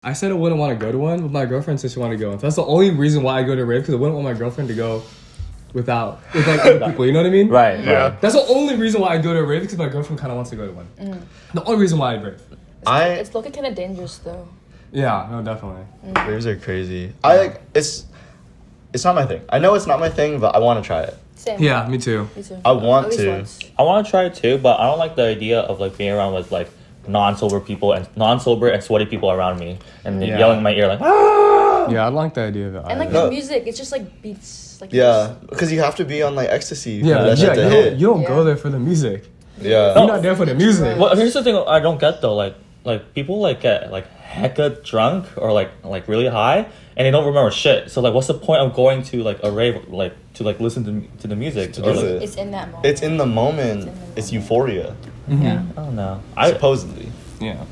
I said I wouldn't want to go to one, but my girlfriend said she wanted to go. So that's the only reason why I go to a rave, because I wouldn't want my girlfriend to go with like other people. You know what I mean? Right. Yeah. Right. That's the only reason why I go to a rave, because my girlfriend kind of wants to go to one. The only reason why I rave. It's looking kind of dangerous though. Yeah, no, definitely. Raves are crazy. It's not my thing. I know it's not my thing, but I want to try it. Same. Yeah, me too. Me too. I want At least to. once. I want to try it too, but I don't like the idea of like being around with like non-sober people and sweaty people around me and Yeah. yelling in my ear like ah! Yeah, I like the idea of it. And like No. the music, it's just like beats. Like Yeah, because you have to be on like ecstasy for Yeah, that shit to you hit. don't go Yeah. there for the music. Yeah. You're not there for the music. Well, here's the thing I don't get though. Like people like get like hecka drunk or like really high and they don't remember shit. So like, what's the point of going to like a rave like to like listen to the music? To Or, do like, it. It's in that moment. It's in the moment. It's in the moment. It's euphoria. Yeah. I don't know. Supposedly. Yeah.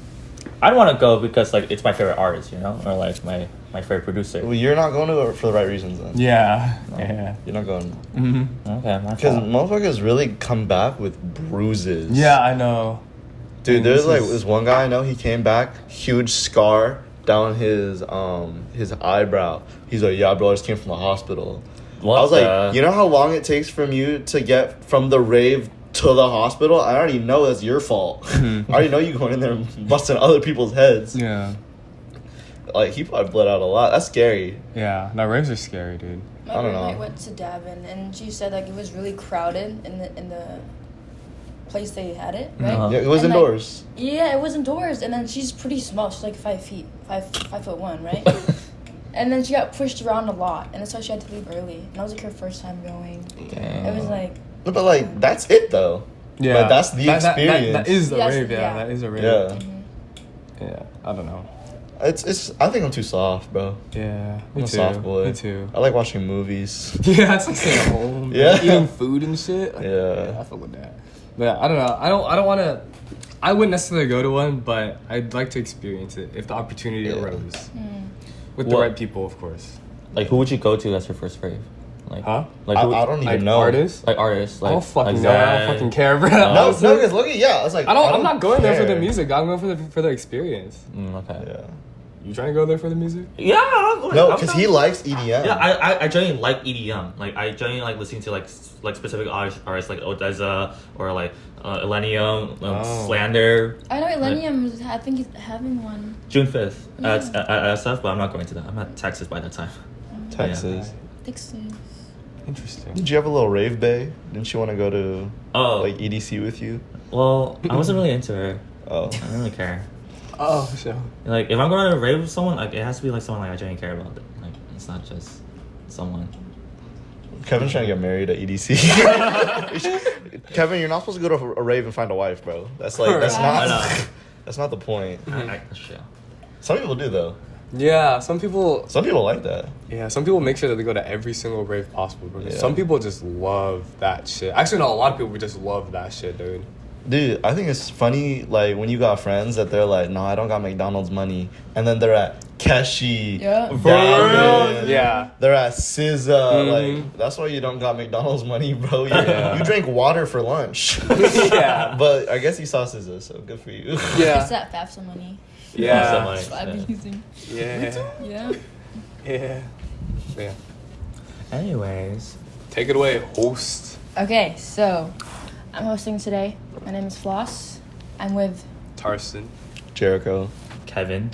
I'd want to go because like it's my favorite artist, you know, or like my favorite producer. Well, you're not going to it for the right reasons then. Yeah. Yeah. You're not going. Mm-hmm. Okay, my Because fault. motherfuckers really come back with bruises. Yeah, I know. Dude, And there's this like is- this one guy I know, he came back, huge scar down his eyebrow. He's like, yeah, bro, I just came from the hospital. What I was the- like, you know how long it takes from you to get from the rave to the hospital? I already know that's your fault. I already know you going in there and busting other people's heads. Yeah. Like, he probably bled out a lot. That's scary. Yeah. No, raves are scary, dude. My I don't roommate know. went to Davin and she said like it was really crowded in the place they had it, right? Uh-huh. Yeah, it was And, like, indoors. Yeah, it was indoors, and then she's pretty small. She's like 5 feet, 5'1", right? And then she got pushed around a lot, and that's why she had to leave early. And that was like her first time going. It was like, But like, that's it though. Yeah. Like, that's the experience. That is the Yes, rave, yeah. yeah. That is a rave. Yeah. Yeah. I don't know. It's. I think I'm too soft, bro. Yeah. I'm Me a too. soft boy. Me too. I like watching movies. Yeah, it's like staying at home. Yeah. Eating food and shit. Like, Yeah. I fuck with that. But I don't know. I don't want to. I wouldn't necessarily go to one, but I'd like to experience it if the opportunity Yeah. arose. With the What- right people, of course. Like, who would you go to as your first rave? Like, Huh? Like, I who, don't even Like know. artists? like artists. Like, I don't fucking like know. I don't Zay. fucking care, bro. No, Honestly, because look at I was like, I'm not going there for the care. music. I'm going for the experience. Okay. Yeah. You trying to go there for the music? Yeah. No, because he likes EDM. Yeah, I genuinely like EDM. Like I genuinely like listening to like specific artists like Odessa or like Elenium, Oh. Slander. I know Elenium. I think he's having one. June 5th at Yeah. SF, but I'm not going to that. I'm at Texas by that time. Texas. Texas. Interesting. Did you have a little rave bay? Didn't you want to go to Oh, like EDC with you? well, I wasn't really into her. Oh. I didn't really care. Oh, for sure. Like if I'm going to rave with someone, like it has to be like someone like I genuinely care about. Like it's not just someone. Kevin's trying to get married at EDC. Kevin, you're not supposed to go to a rave and find a wife, bro. That's like that's I not know. that's not the point. That's true. Some people do though. Yeah, some people. Some people like that. Yeah, some people make sure that they go to every single rave possible. Because Yeah. some people just love that shit. Actually, no, a lot of people just love that shit, dude. Dude, I think it's funny, like, when you got friends that they're like, no, I don't got McDonald's money. And then they're at Keshi. Yeah. Davin, Yeah. They're at SZA. Mhm. Like, that's why you don't got McDonald's money, bro. Yeah. You drank water for lunch. Yeah. But I guess you saw SZA, so good for you. It's Yeah. that FAFSA money. Yeah. That's what I've been using. Yeah. Yeah. Yeah. Yeah. Anyways, Take it away, host. Okay, so I'm hosting today. My name is Floss. I'm with. Tarson. Jericho. Kevin.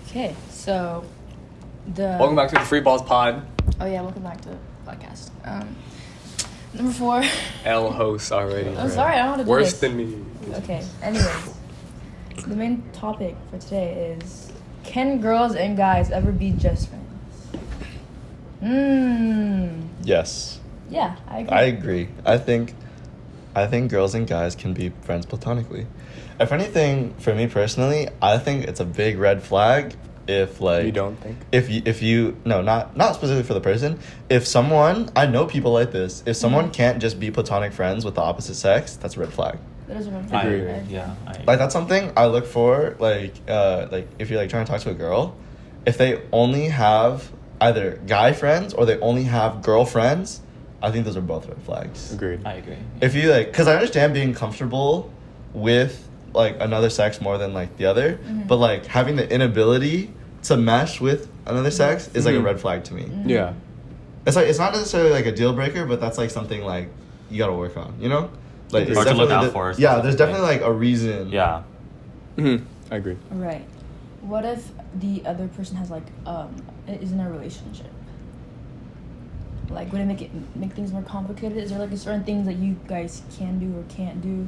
Okay, so the. Welcome back to the Freeballs pod. Oh yeah, welcome back to the podcast. Number 4. L host already. I'm sorry, I don't know how to do Worse this. than me. Okay. Anyways, the main topic for today is: can girls and guys ever be just friends? Yes. Yeah, I agree. I agree. I think girls and guys can be friends platonically. If anything, for me personally, I think it's a big red flag if like You don't think? if you no, not specifically for the person. If someone, I know people like this. If someone can't just be platonic friends with the opposite sex, that's a red flag. That is what I'm I saying. agree. Yeah. I agree. Like that's something I look for. Like if you're like trying to talk to a girl, if they only have either guy friends or they only have girlfriends, I think those are both red flags. Agreed. I agree. If you like, because I understand being comfortable with like another sex more than like the other, but like having the inability to mesh with another sex is like a red flag to me. Yeah. It's like it's not necessarily like a deal breaker, but that's like something like you gotta work on, you know? Like it's Or to look definitely out for. yeah, there's specifically. definitely like a reason. Yeah. I agree. Right. What if the other person has like is in a relationship? Like, would it make things more complicated? Is there like a certain things that you guys can do or can't do?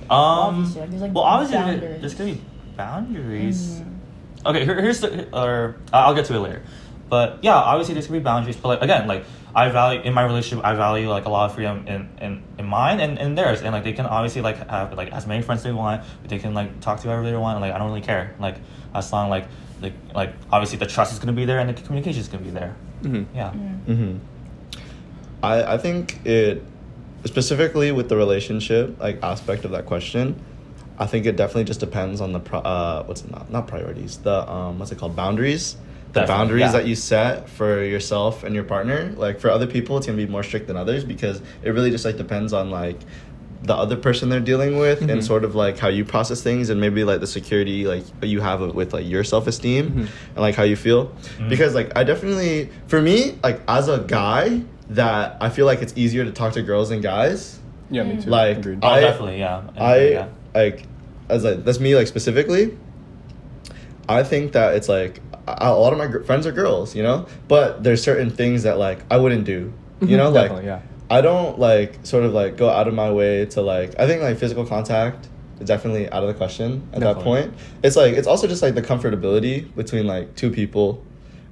Obviously, like, there's like well, obviously, boundaries. there's gonna be boundaries. Okay, here's the, or I'll get to it later. But yeah, obviously there's gonna be boundaries. But like again, like I value in my relationship, I value like a lot of freedom in mine and theirs, and like they can obviously like have like as many friends they want. They can like talk to whoever they want. And, like I don't really care. Like as long like obviously the trust is gonna be there and the communication is gonna be there. Yeah. I think it specifically with the relationship like aspect of that question. I think it definitely just depends on the not priorities, the what's it called, boundaries. The Definitely, boundaries yeah. that you set for yourself and your partner. Like for other people, it's gonna be more strict than others because it really just like depends on like the other person they're dealing with and sort of like how you process things and maybe like the security like you have with like your self-esteem and like how you feel. Because like I definitely, for me, like as a guy, that I feel like it's easier to talk to girls than guys. Yeah, me too. Like Agreed. Oh, definitely, yeah. I like as like that's me like specifically. I think that it's like a lot of my friends are girls, you know, but there's certain things that like I wouldn't do, you know, like Definitely, yeah. I don't like sort of like go out of my way to like I think like physical contact is definitely out of the question at that Definitely. point. It's like it's also just like the comfortability between like two people.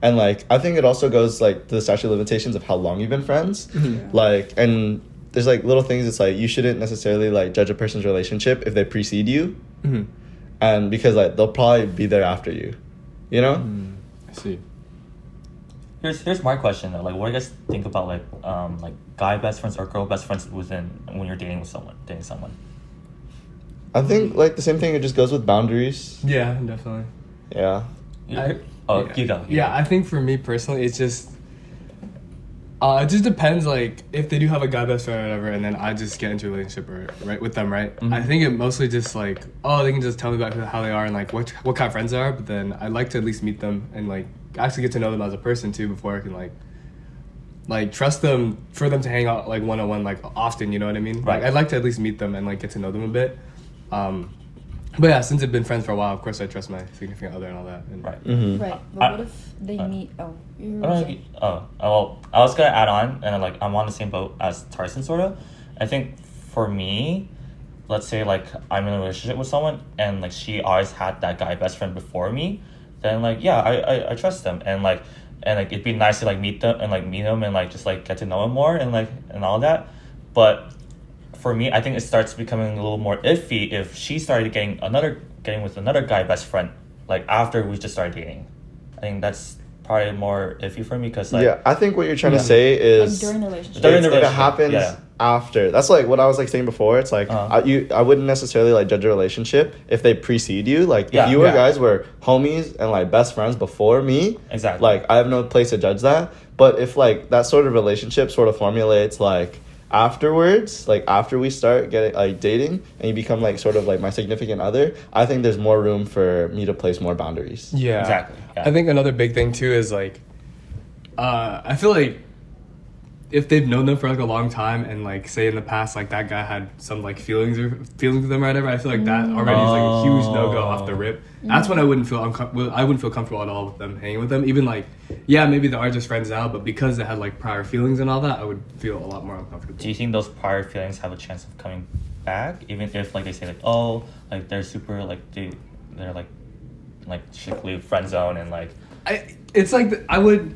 And like I think it also goes like to the statute of limitations of how long you've been friends. Like and there's like little things it's like you shouldn't necessarily like judge a person's relationship if they precede you. And because like they'll probably be there after you. You know? I see. Here's my question though. Like, what do you guys think about like guy best friends or girl best friends when you're dating someone? I think like the same thing, it just goes with boundaries. Yeah, definitely. Yeah. You go. Yeah, I think for me personally, it's just it just depends. Like if they do have a guy best friend or whatever, and then I just get into a relationship right with them, right? I think it mostly just like they can just tell me about how they are and like what kind of friends they are. But then I'd like to at least meet them and like actually get to know them as a person too before I can like trust them for them to hang out like one-on-one like often. You know what I mean? Right. Like I'd like to at least meet them and like get to know them a bit. But yeah, since they've been friends for a while, of course I trust my significant other and all that. And Right. Right. But what if they meet? You were saying. Well, I was gonna add on, and like I'm on the same boat as Tyson, sort of. I think for me, let's say like I'm in a relationship with someone, and like she always had that guy best friend before me, then like yeah, I trust them, and like it'd be nice to like meet them and like just like get to know them more and all that, but for me, I think it starts becoming a little more iffy if she started getting with another guy best friend like after we just started dating. I think that's probably more iffy for me because like yeah, I think what you're trying to say is During the relationship. During the if it relationship, happens yeah. after. That's like what I was like saying before. It's like I wouldn't necessarily like judge a relationship if they precede you. Like Yeah. if you Yeah. guys were homies and like best friends before me, Exactly. like I have no place to judge that. But if like that sort of relationship sort of formulates like afterwards, like after we start getting like dating and you become like sort of like my significant other, I think there's more room for me to place more boundaries. Yeah, Exactly, yeah. I think another big thing too is like, I feel like if they've known them for like a long time and like say in the past like that guy had some like feelings with them or whatever, I feel like that already is like a huge no go off the rip. That's when I wouldn't feel comfortable at all with them hanging with them. Even like maybe they are just friends now, but because they had like prior feelings and all that, I would feel a lot more uncomfortable. Do you think those prior feelings have a chance of coming back, even if like they say like like they're super like they're like strictly friend zone and like It's like I would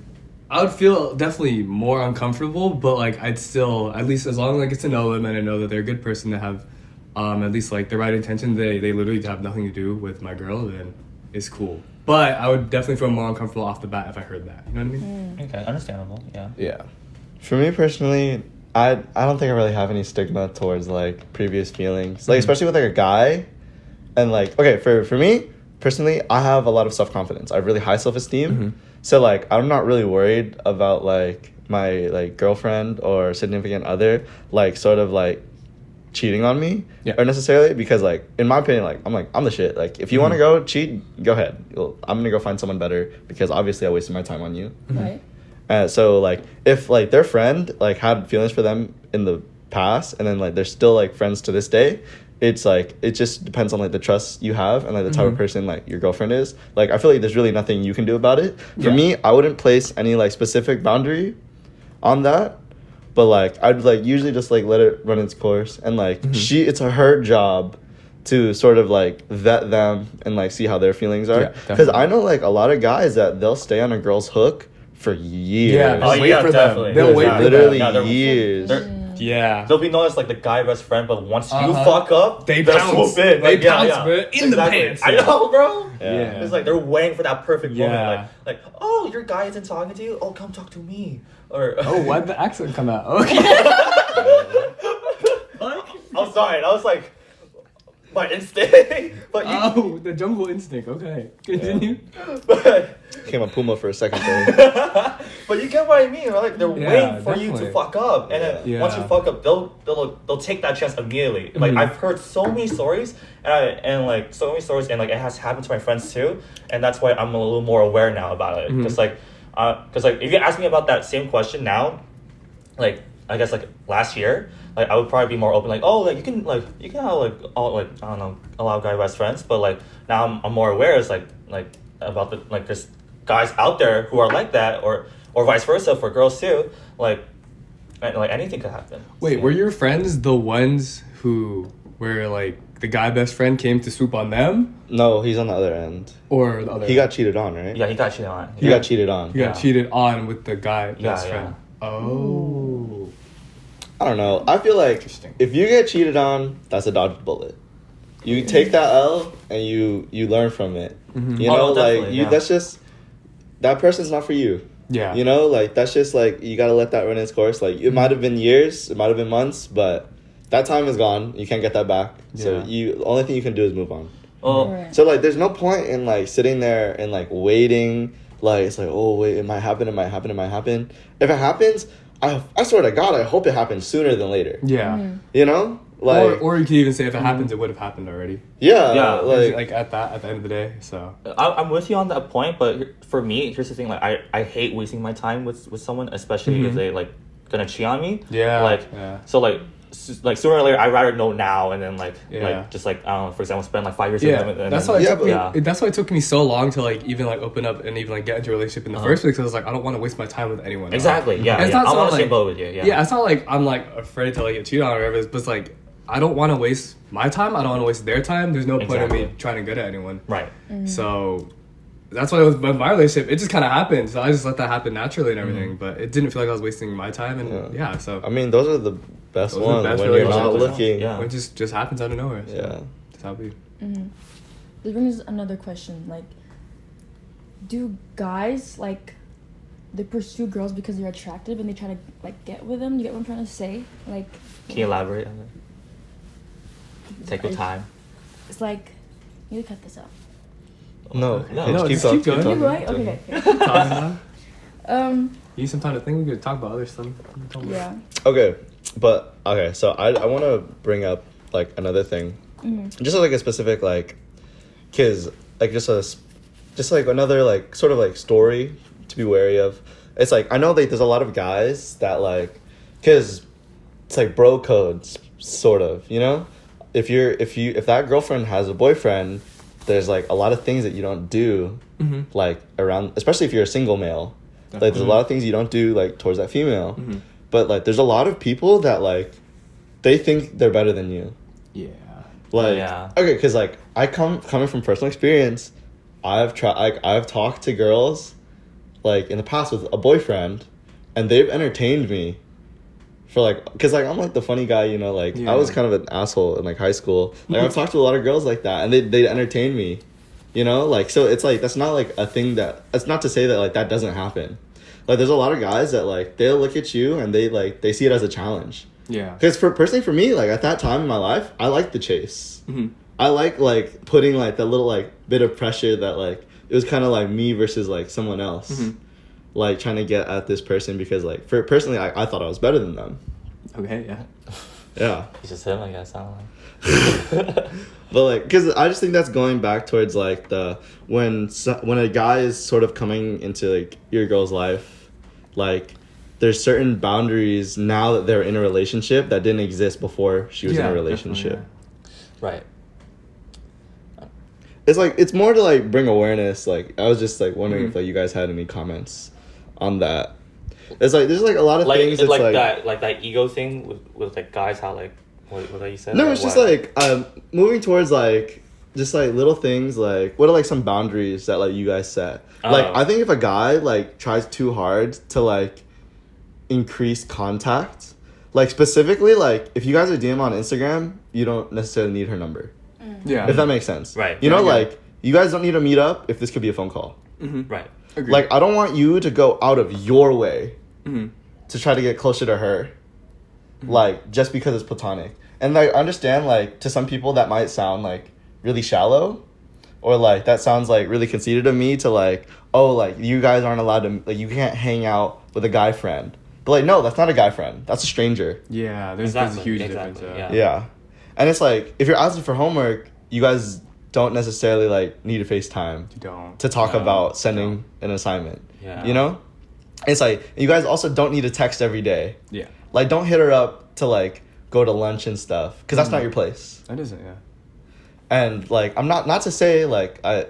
feel definitely more uncomfortable, but like I'd still, at least as long as I get to know them and I know that they're a good person to have at least like the right intention, they literally have nothing to do with my girl, then it's cool. But I would definitely feel more uncomfortable off the bat if I heard that. You know what I mean? okay, understandable, yeah. Yeah. For me personally, I don't think I really have any stigma towards like previous feelings. Like especially with like a guy. And like okay, for me personally, I have a lot of self-confidence. I have really high self-esteem. So like I'm not really worried about like my like girlfriend or significant other like sort of like cheating on me Yeah. or necessarily, because like in my opinion, like I'm the shit. Like if you want to go cheat, go ahead. I'm gonna go find someone better because obviously I wasted my time on you. Right. So like if like their friend like had feelings for them in the past and then like they're still like friends to this day, it's like it just depends on like the trust you have and like the type of person like your girlfriend is. Like I feel like there's really nothing you can do about it. For me, I wouldn't place any like specific boundary on that, but like I'd like usually just like let it run its course, and like it's her job to sort of like vet them and like see how their feelings are. Yeah, Because definitely. I know like a lot of guys that they'll stay on a girl's hook for years. Yeah, they'll wait for definitely. them. They'll wait for Literally them. Yeah, years. Yeah. They'll be known as like the guy best friend, but once you Uh-huh. fuck up, They they'll pounce. swoop in. They Like, yeah, pounce, yeah. bro, in the pants. I know, bro. Yeah. It's like they're waiting for that perfect moment. Yeah. Like, oh, your guy isn't talking to you. Oh, come talk to me. Or Oh, why'd the accent come out? Okay. I'm sorry. That was like my instinct. But you. Oh, the jungle instinct. Okay. Continue. But, Came a puma for a second there. but you get what I mean, right? Like they're Yeah, waiting for you definitely. to fuck up, and then Yeah. once you fuck up, they'll take that chance immediately. Like I've heard so many stories, and like it has happened to my friends too, and that's why I'm a little more aware now about it. Because like if you ask me about that same question now, like I guess like last year, like I would probably be more open, like oh like you can have like all like I don't know allow guy best friends, but like now I'm more aware is like about the like there's guys out there who are like that, or vice versa for girls too, like anything could happen. Wait, So, were your friends the ones who were like the guy best friend came to swoop on them, No, he's on the other end. or the other? He got cheated on, right? yeah, he got cheated on. He got cheated on. He got Yeah. cheated on with the guy best Yeah, friend. Oh. I don't know. I feel like Interesting. if you get cheated on, that's a dodged bullet. You take that L and you learn from it. You Oh, know, no, like definitely, you. yeah. That's just that person's not for you. Yeah. You know, like that's just like you gotta let that run its course. Like it might have been years, it might have been months, but that time is gone. You can't get that back. So Yeah. the only thing you can do is move on. Well, Right. So like, there's no point in like sitting there and like waiting. Like it's like, oh wait, it might happen. It might happen. It might happen. If it happens, I swear to God, I hope it happens sooner than later. Yeah. You know, like Or you could even say if it happens, it would have happened already. yeah, Yeah, like at the end of the day. So. I'm with you on that point, but for me, here's the thing: like I hate wasting my time with someone, especially if they like gonna cheat on me. Yeah, Like yeah. so like sooner or later, I'd rather know now and then Yeah. just like I don't know, for example, spend like 5 years Yeah, with them. And that's then, why it Yeah, took me. but- That's why it took me so long to like even like open up and even like get into a relationship in the first place. Because I was like, I don't want to waste my time with anyone. else. Exactly. Yeah. And it's yeah. not I'm so, on the like- same boat with you. Yeah. Yeah, it's not like I'm like afraid to like get cheated on or whatever. But it's like I don't want to waste my time. I don't want to waste their time. There's no point in Exactly. me trying to get at anyone. Right. So that's why with my relationship, it just kind of happened. So I just let that happen naturally and everything. But it didn't feel like I was wasting my time. And yeah, so I mean, those are the best Those are the ones best when you're not relationships. looking. Yeah. it just happens out of nowhere. So Yeah. that's how it be. This brings another question. Like, do guys like they pursue girls because they're attractive and they try to like get with them? You get what I'm trying to say? Like, Can you elaborate on that? Take your time. it's like you need to cut this out. No, No, just just keep talking, going. You talking. right? Okay. Okay. Talking about- Um. You need some time to think. We could talk about other stuff. Yeah. Okay, but okay, so I want to bring up like another thing, just like a specific like, cause like just like another like sort of like story to be wary of. It's like I know like there's a lot of guys that like, cause it's like bro codes sort of, you know. If that girlfriend has a boyfriend, there's like a lot of things that you don't do, like around, especially if you're a single male. Like there's a lot of things you don't do like towards that female, but like there's a lot of people that like they think they're better than you. Yeah. Like Yeah. okay, because like coming from personal experience, I've talked to girls like in the past with a boyfriend, and they've entertained me for like, because like I'm like the funny guy, you know, like I was Yeah. kind of an asshole in like high school. Like I've talked to a lot of girls like that, and they entertain me. You know, like, so it's like, that's not like a thing that's not to say that like that doesn't happen. Like there's a lot of guys that like, they'll look at you and they see it as a challenge. Yeah. Because personally for me, like at that time in my life, I liked the chase. I like putting like that little like bit of pressure that like, it was kind of like me versus like someone else. Like trying to get at this person because like, personally, I thought I was better than them. Okay. Yeah. Yeah. He's just him, I guess. I don't know. But like, because I just think that's going back towards like when a guy is sort of coming into like your girl's life, like there's certain boundaries now that they're in a relationship that didn't exist before she was in a relationship. Right. It's like, it's more to like bring awareness. Like, I was just like wondering if like you guys had any comments on that. It's like there's like a lot of Like, things. it's It's like that ego thing with like guys, how like what you said. No, it's just like moving towards like just like little things. Like, what are like some boundaries that like you guys set? Like, I think if a guy like tries too hard to like increase contact, like specifically like if you guys are DM on Instagram, you don't necessarily need her number. Yeah. If that makes sense. Right. You know, Yeah. like you guys don't need to meet up if this could be a phone call. Right. Agreed. Like, I don't want you to go out of your way to try to get closer to her, like, just because it's platonic. And, like, understand, like, to some people that might sound, like, really shallow, or, like, that sounds, like, really conceited of me to, like, oh, like, you guys aren't allowed to, like, you can't hang out with a guy friend. But, like, no, that's not a guy friend. That's a stranger. Yeah, there's a huge difference. Yeah. Yeah. And it's, like, if you're asking for homework, you guys don't necessarily, like, need to FaceTime You don't. to talk about sending an assignment. Yeah. You know? It's like, you guys also don't need to text every day. Yeah. Like, don't hit her up to, like, go to lunch and stuff. Because that's not your place. That isn't, yeah. And, like, I'm not to say, like I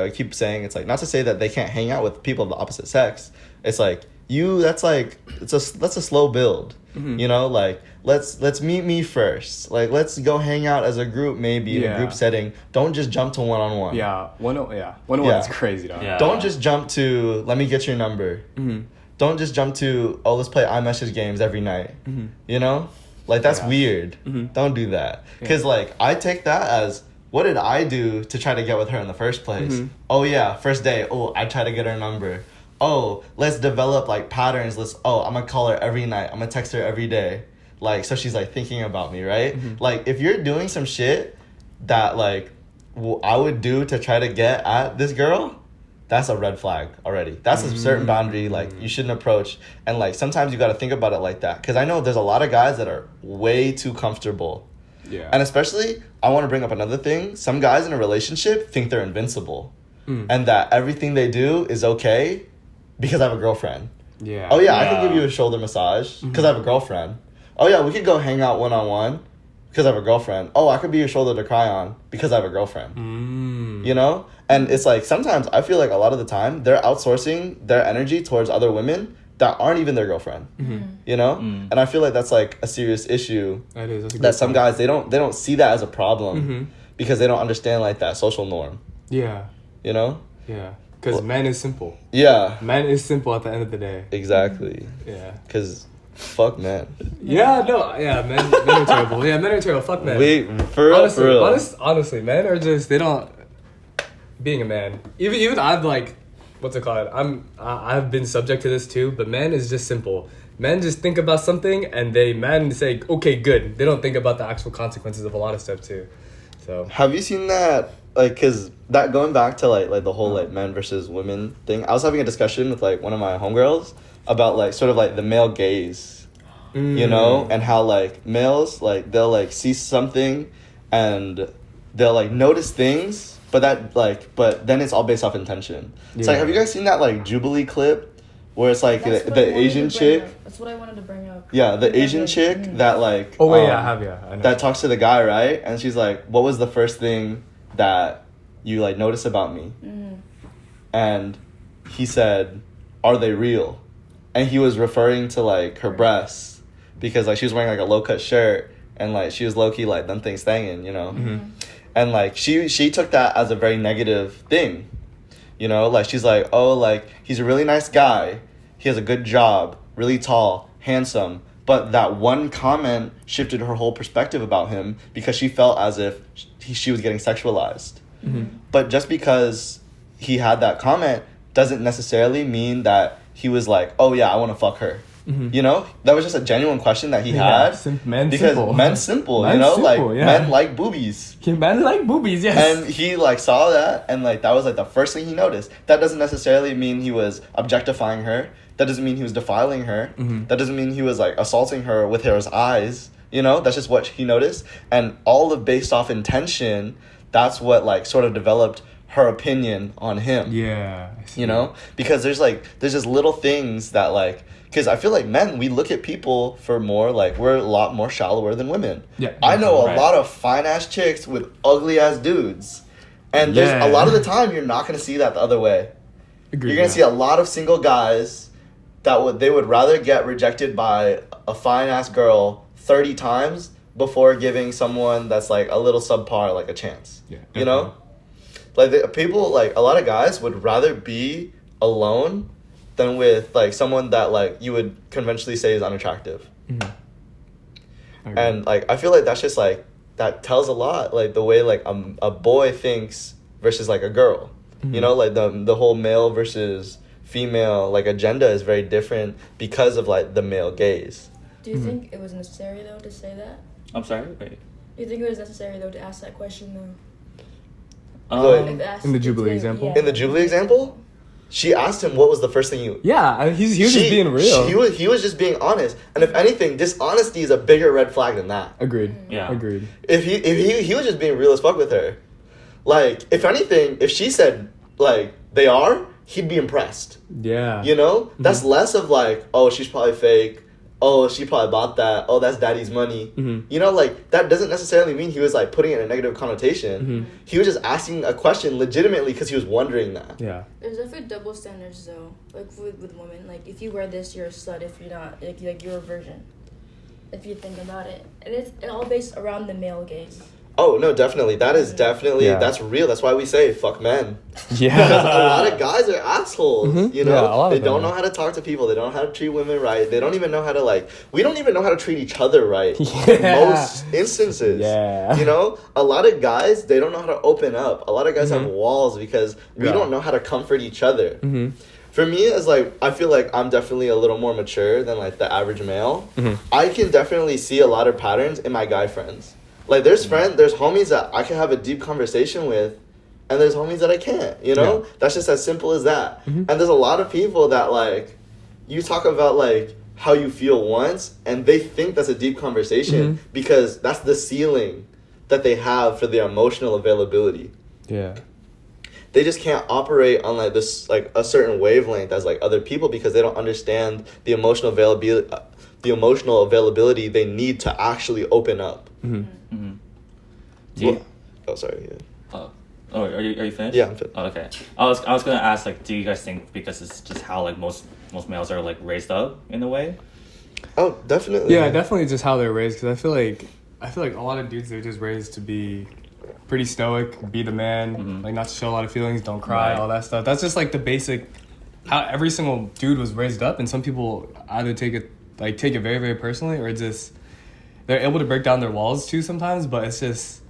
keep saying, it's like, not to say that they can't hang out with people of the opposite sex. It's like, that's a slow build. You know? Like, let's meet me first. Like, let's go hang out as a group, maybe in a group setting. Don't just jump to one-on-one. Yeah, one-on-one is crazy, though. Yeah. Don't just jump to, let me get your number. Don't just jump to, oh, let's play iMessage games every night. You know? Like, that's weird. Don't do that. Because, like, I take that as, what did I do to try to get with her in the first place? Oh, yeah, first day. Oh, I try to get her number. Oh, let's develop, like, patterns. I'm going to call her every night. I'm going to text her every day. Like, so she's, like, thinking about me, right? Like, if you're doing some shit that, like, I would do to try to get at this girl, that's a red flag already. That's a certain boundary, like, you shouldn't approach. And, like, sometimes you got to think about it like that. Because I know there's a lot of guys that are way too comfortable. Yeah. And especially, I want to bring up another thing. Some guys in a relationship think they're invincible. And that everything they do is okay because I have a girlfriend. Yeah. Oh, yeah, I can give you a shoulder massage because I have a girlfriend. Oh, yeah, we could go hang out one-on-one because I have a girlfriend. Oh, I could be your shoulder to cry on because I have a girlfriend. You know? And it's like, sometimes I feel like a lot of the time, they're outsourcing their energy towards other women that aren't even their girlfriend. You know? And I feel like that's like a serious issue. That is. That's a good That some point. guys, they don't see that as a problem because they don't understand like that social norm. Yeah. You know? Yeah. Because man is simple. Yeah. Man is simple at the end of the day. Exactly. Yeah. Because fuck man. Yeah, no, yeah, men are terrible. Yeah, men are terrible. Fuck men. For honestly, real. honestly, men are just, they don't, being a man, even I've like, what's it called? I've been subject to this too, but men is just simple. Men just think about something and men say, okay, good. They don't think about the actual consequences of a lot of stuff too. So. Have you seen that? Like, cause that going back to like the whole like men versus women thing. I was having a discussion with like one of my homegirls about like sort of like the male gaze, you know, and how like males like they'll like see something, and they'll like notice things, but then it's all based off intention. It's like, have you guys seen that like Jubilee clip where it's like the Asian chick? That's what I wanted to bring up. Yeah, the Asian chick that like. Oh wait, yeah, I have, yeah. I know. That talks to the guy, right? And she's like, "What was the first thing that you like notice about me?" And he said, "Are they real?" And he was referring to like her breasts, because like she was wearing like a low cut shirt, and like she was low key like them things thangin', you know. And like she took that as a very negative thing, you know. Like she's like, "Oh, like he's a really nice guy, he has a good job, really tall, handsome." But that one comment shifted her whole perspective about him because she felt as if she was getting sexualized. But just because he had that comment doesn't necessarily mean that he was like, oh yeah, I want to fuck her. You know? That was just a genuine question that he had. Men because simple. men's simple, Men's you know? simple, like, yeah. men like boobies. Men like boobies, yes. And he like saw that, and like that was like the first thing he noticed. That doesn't necessarily mean he was objectifying her. That doesn't mean he was defiling her. That doesn't mean he was like assaulting her with his eyes. You know, that's just what he noticed. And all of based off intention, that's what like sort of developed her opinion on him. Yeah. You know? Because there's just little things that like, because I feel like men, we look at people for more, like, we're a lot more shallower than women. Yeah. I know a Right. lot of fine-ass chicks with ugly-ass dudes. And there's a lot of the time, you're not going to see that the other way. Agreed, You're going to see a lot of single guys that they would rather get rejected by a fine-ass girl 30 times before giving someone that's, like, a little subpar, like, a chance. Yeah, You know? Like, people, like, a lot of guys would rather be alone than with like someone that like you would conventionally say is unattractive. And like I feel like that's just like that tells a lot, like the way like a boy thinks versus like a girl. You know, like the whole male versus female like agenda is very different because of like the male gaze. Do you think it was necessary though to say that? I'm sorry. Wait. Do you think it was necessary though to ask that question though? Like, In the Jubilee example? in the Jubilee example, she asked him what was the first thing you. Yeah, he was just being real. He was just being honest, and if anything, dishonesty is a bigger red flag than that. Agreed. Yeah. Agreed. If he was just being real as fuck with her, like if anything, if she said like they are, he'd be impressed. Yeah. You know, that's less of like, oh, she's probably fake. Oh, she probably bought that. Oh, that's daddy's money. You know, like that doesn't necessarily mean he was like putting it in a negative connotation. He was just asking a question legitimately because he was wondering that. Yeah. There's definitely double standards though, like with women. Like if you wear this, you're a slut. If you're not, like you're a virgin. If you think about it, and it's all based around the male gaze. Oh no, definitely. That is definitely that's real. That's why we say fuck men. Because a lot of guys are assholes. You know, Yeah, a lot of they them don't are. know how to talk to people. They don't know how to treat women right. They don't even know how to like. We don't even know how to treat each other right. In most instances. Yeah. You know, a lot of guys they don't know how to open up. A lot of guys have walls because we Yeah. don't know how to comfort each other. For me, it's like I feel like I'm definitely a little more mature than like the average male. I can definitely see a lot of patterns in my guy friends. Like there's homies that I can have a deep conversation with, and there's homies that I can't. You know, that's just as simple as that. And there's a lot of people that like, you talk about like how you feel once, and they think that's a deep conversation because that's the ceiling that they have for their emotional availability. Yeah. They just can't operate on like this like a certain wavelength as like other people because they don't understand the emotional availability they need to actually open up. Do you, Oh, sorry. Yeah. are you finished? Yeah, I'm fit. Oh, okay. I was gonna ask like, do you guys think because it's just how like most males are like raised up in a way? Oh, definitely. Yeah, definitely just how they're raised. Because I feel like a lot of dudes they're just raised to be pretty stoic, be the man, like not to show a lot of feelings, don't cry, Right. all that stuff. That's just like the basic how every single dude was raised up. And some people either take it very very personally or just they're able to break down their walls too sometimes. But it's just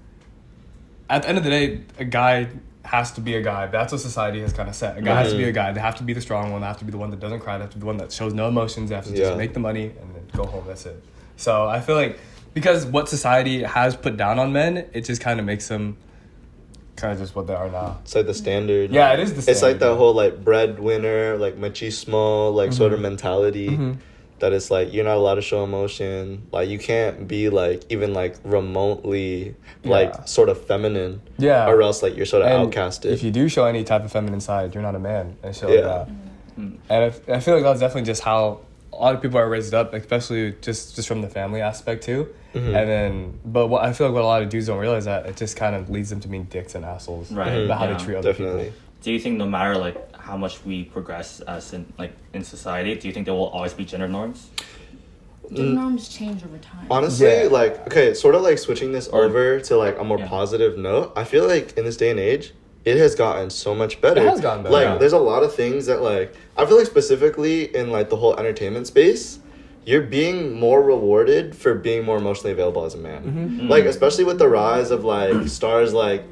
at the end of the day, a guy has to be a guy. That's what society has kind of set. A guy has to be a guy. They have to be the strong one. They have to be the one that doesn't cry. They have to be the one that shows no emotions. They have to just make the money and then go home. That's it. So I feel like because what society has put down on men, it just kind of makes them kind of just what they are now. It's like the standard. Yeah, it is the standard. It's like that whole like breadwinner, like machismo, like sort of mentality. That it's like you're not allowed to show emotion. Like you can't be like even like remotely like sort of feminine. Yeah. Or else like you're sort of And outcasted. if you do show any type of feminine side, you're not a man and shit like that. And I feel like that's definitely just how a lot of people are raised up, especially just from the family aspect too. And then, but I feel like what a lot of dudes don't realize that it just kind of leads them to being dicks and assholes. Right. About how Yeah. they treat other Definitely. people. Do you think no matter like how much we progress as in society, do you think there will always be gender norms? The norms change over time. Honestly, Yeah. like, okay, sort of like switching this Or- over to like a more positive note, I feel like in this day and age, it has gotten so much better. It has gotten better, Like, yeah. there's a lot of things that, like, I feel like specifically in like the whole entertainment space, you're being more rewarded for being more emotionally available as a man. Like, especially with the rise of like stars like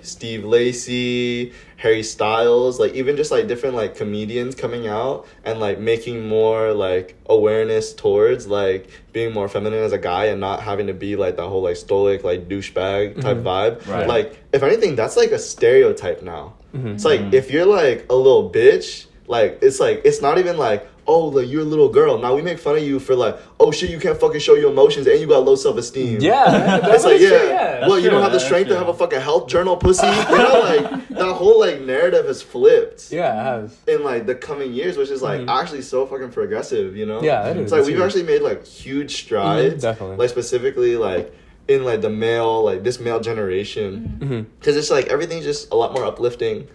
Steve Lacy, Harry Styles, like even just like different like comedians coming out and like making more like awareness towards like being more feminine as a guy and not having to be like that whole like stoic like douchebag type vibe. Right. Like if anything, that's like a stereotype now. It's like if you're like a little bitch, Like it's not even like, oh, like you're a little girl. Now we make fun of you for like, oh shit, you can't fucking show your emotions and you got low self-esteem. Yeah, it's like, true, yeah. Well, That's you don't true, have the that's strength to true. have a fucking health journal, pussy. You know, like that whole like narrative has flipped. Yeah, it has. In like the coming years, which is like actually so fucking progressive, you know? Yeah, it is. It's like It's we've huge. actually made like huge strides. Definitely. Like specifically like in like the male, like this male generation. Mm-hmm. Because it's like everything's just a lot more uplifting,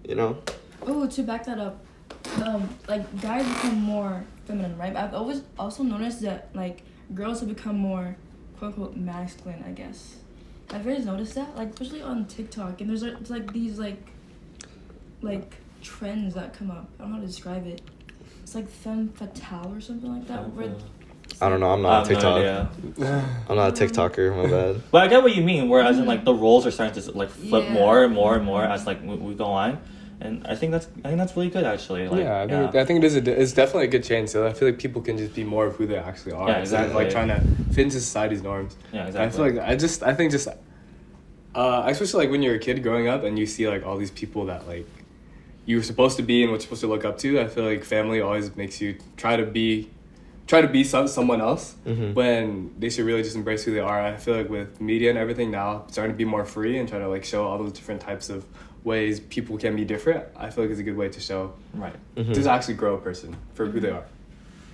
you know? Oh, to back that up, like guys become more feminine, right? I've always also noticed that like girls have become more quote unquote masculine, I guess. Have you guys noticed that? Like especially on TikTok, and there's like these like trends that come up. I don't know how to describe it. It's like femme fatale or something like that. Where I don't know. I'm I not have a no TikTok. idea. I'm not a TikToker. My bad. But I get what you mean. Whereas in like the roles are starting to like flip Yeah. more and more and more as like we go on, and I think that's really good actually. Like, Yeah, I think it is. It's definitely a good change. So I feel like people can just be more of who they actually are. Yeah, Instead of like exactly. trying to fit into society's norms. Yeah, And I exactly. feel like I think especially like when you're a kid growing up and you see like all these people that like you're supposed to be and what you're supposed to look up to. I feel like family always makes you try to be someone else when they should really just embrace who they are. I feel like with media and everything now starting to be more free and trying to like show all those different types of ways people can be different. I feel like it's a good way to show Right. to actually grow a person for who they are.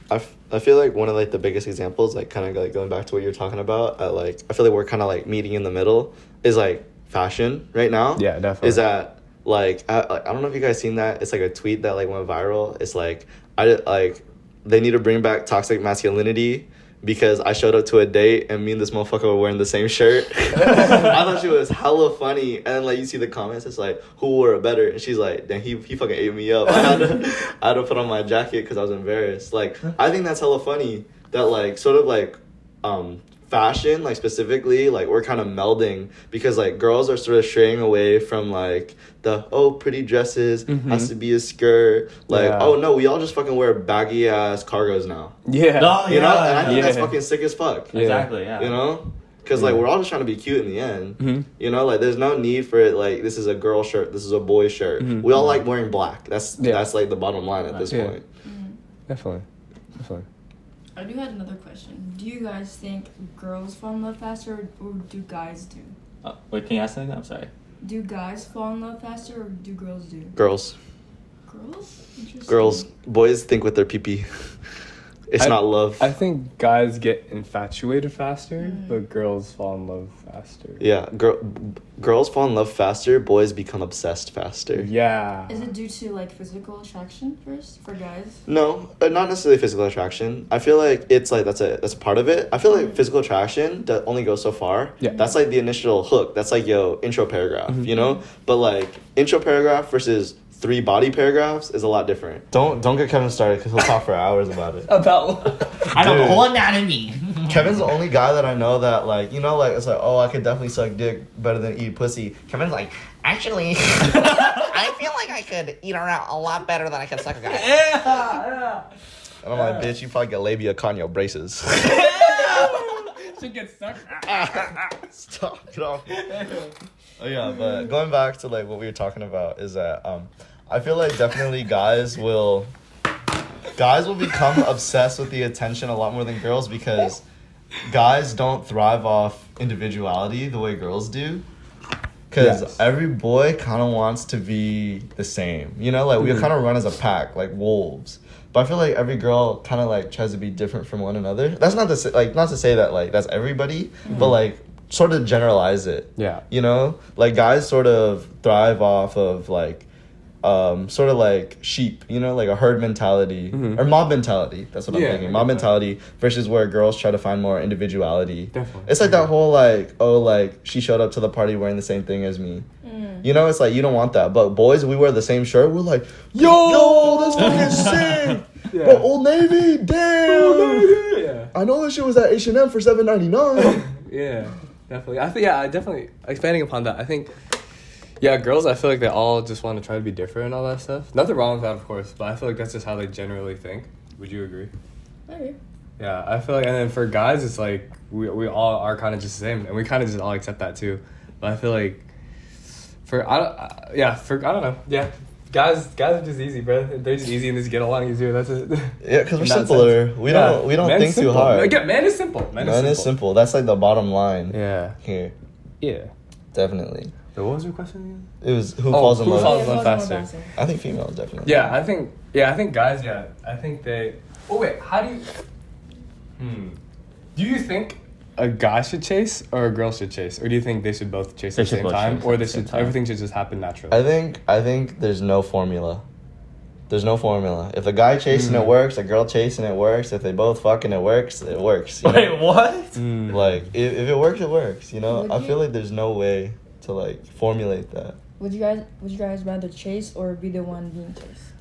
I feel like one of like the biggest examples, like kind of like going back to what you're talking about, like I feel like we're kind of like meeting in the middle, is like fashion right now. Yeah, definitely. Is that like I don't know if you guys seen that. It's like a tweet that like went viral. It's like they need to bring back toxic masculinity because I showed up to a date and me and this motherfucker were wearing the same shirt. I thought she was hella funny, and like you see the comments, it's like who wore it better, and she's like, damn, he fucking ate me up. I had to put on my jacket because I was embarrassed. Like I think that's hella funny that like sort of like fashion, like specifically, like we're kind of melding because like girls are sort of straying away from like the pretty dresses has to be a skirt, like no, we all just fucking wear baggy ass cargos now. Yeah. No, You know, and I think Yeah. that's fucking sick as fuck. Yeah. Exactly. Yeah. You know, because like we're all just trying to be cute in the end. You know, like there's no need for it. Like this is a girl shirt, this is a boy shirt. We all like wearing black. That's like the bottom line at this Yeah. point. Definitely. I do have another question. Do you guys think girls fall in love faster or do guys do? Wait, can you ask that again? I'm sorry. Do guys fall in love faster or do girls do? Girls, Girls? Interesting. boys think with their pee-pee. It's not love. I think guys get infatuated faster, but girls fall in love faster. Yeah, girls fall in love faster. Boys become obsessed faster. Yeah. Is it due to like physical attraction first for guys? No, not necessarily physical attraction. I feel like it's like that's a part of it. I feel like physical attraction that only goes so far. Yeah. That's like the initial hook. That's like intro paragraph, you know? But like intro paragraph versus 3 body paragraphs is a lot different. Don't get Kevin started because he'll talk for hours about it. About I know the Dude. whole anatomy. Kevin's the only guy that I know that like, you know, like it's like, oh, I could definitely suck dick better than eat pussy. Kevin's like, Actually, I feel like I could eat her out a lot better than I can suck a guy. and I'm like, bitch, you probably get labia caught in your braces. should get stuck. Stop, get off. Oh yeah, but going back to like what we were talking about is that I feel like definitely guys will become obsessed with the attention a lot more than girls because guys don't thrive off individuality the way girls do. Because Yes. every boy kind of wants to be the same, you know, like we kind of run as a pack, like wolves. But I feel like every girl kind of like tries to be different from one another. That's not to say, not to say that like that's everybody, but like sort of generalize it. Yeah. You know, like guys sort of thrive off of like sort of like sheep, you know, like a herd mentality or mob mentality. That's what I'm Yeah, thinking. I Mob get that. mentality versus where girls try to find more individuality. Definitely. It's like that whole like, oh, like she showed up to the party wearing the same thing as me. You know, it's like you don't want that. But boys, we wear the same shirt. We're like, yo, that's fucking sick. Yeah. Bro, Old Navy, damn. Yeah. I know this shit was at H&M for $7.99. Yeah, definitely. I definitely expanding upon that. I think, yeah, girls. I feel like they all just want to try to be different and all that stuff. Nothing wrong with that, of course, but I feel like that's just how they generally think. Would you agree? Okay. Yeah, I feel like, and then for guys, it's like we all are kind of just the same, and we kind of just all accept that too. But I feel like I don't know. Yeah, Guys are just easy, bro. They're just easy and just get along easier. That's it. Yeah, because we're In that simpler. sense. We Yeah. don't Man's think too simple. hard. Like, man is simple. Man is simple. That's like the bottom line. Yeah. Here, Yeah. definitely. So what was your question again? It was who falls in who love. falls in Yeah, love falls in faster? love I think females definitely. Yeah, I think guys. Yeah, I think they. Oh wait, how do you? Do you think a guy should chase or a girl should chase, or do you think they should both chase They at the should same both time, chase or at they the same should time. everything should just happen naturally? I think there's no formula. There's no formula. If a guy chasing it works, a girl chasing it works. If they both fucking it works, it works. You know? Wait, what? Like if it works, it works. You know, Would I you- feel like there's no way to like formulate that. Would you guys rather chase or be the one being chased?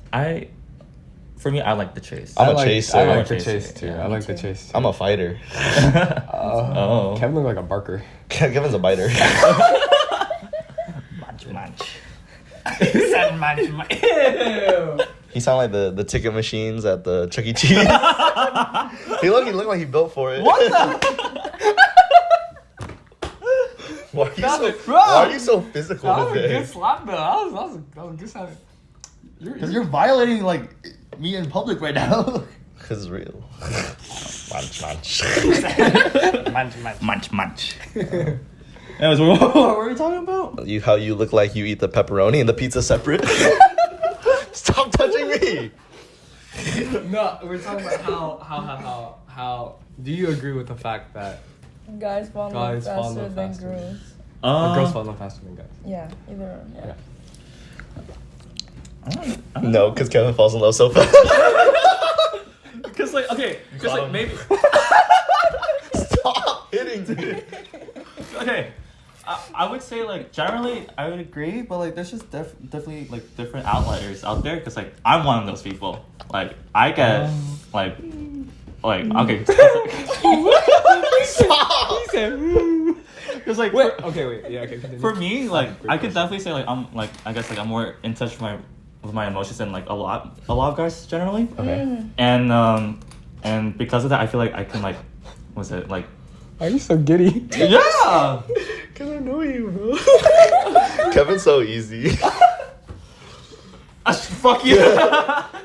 For me, I like the chase. I'm a like, chaser. I I'm a like the chaser, chase too. yeah. I like the Me too. chase. Too. I'm a fighter. Oh. Kevin looked like a barker. Kevin's a biter. Munch. He sounded like the ticket machines at the Chuck E. Cheese. he looked like he built for it. What the? Why are you so physical That was a today? good slap though. That was a good sound. Because you're violating like me in public right now. Cause it's real. Munch, munch. Munch. Anyways, what were we talking about? How you look like you eat the pepperoni and the pizza separate. Stop touching me. No, we're talking about how. Do you agree with the fact that Guys fall in love Guys fall in faster love than faster. girls. girls fall in love faster than guys? Yeah, either. Yeah. No, because Kevin falls in love so fast. Because like, okay, because like maybe. Stop hitting me. Okay, I would say like generally I would agree, but like there's just definitely like different outliers out there. Because like I'm one of those people. Like I get like okay. Stop. Because like Wait. Okay. Yeah. Okay. Continue. for me, like Great I could question. definitely say like I'm like I guess like I'm more in touch with my emotions than like a lot of guys generally. Okay. And because of that, I feel like I can like, what's it like? Are you so giddy? Yeah. Cause I know you, bro. Kevin's so easy. Fuck you.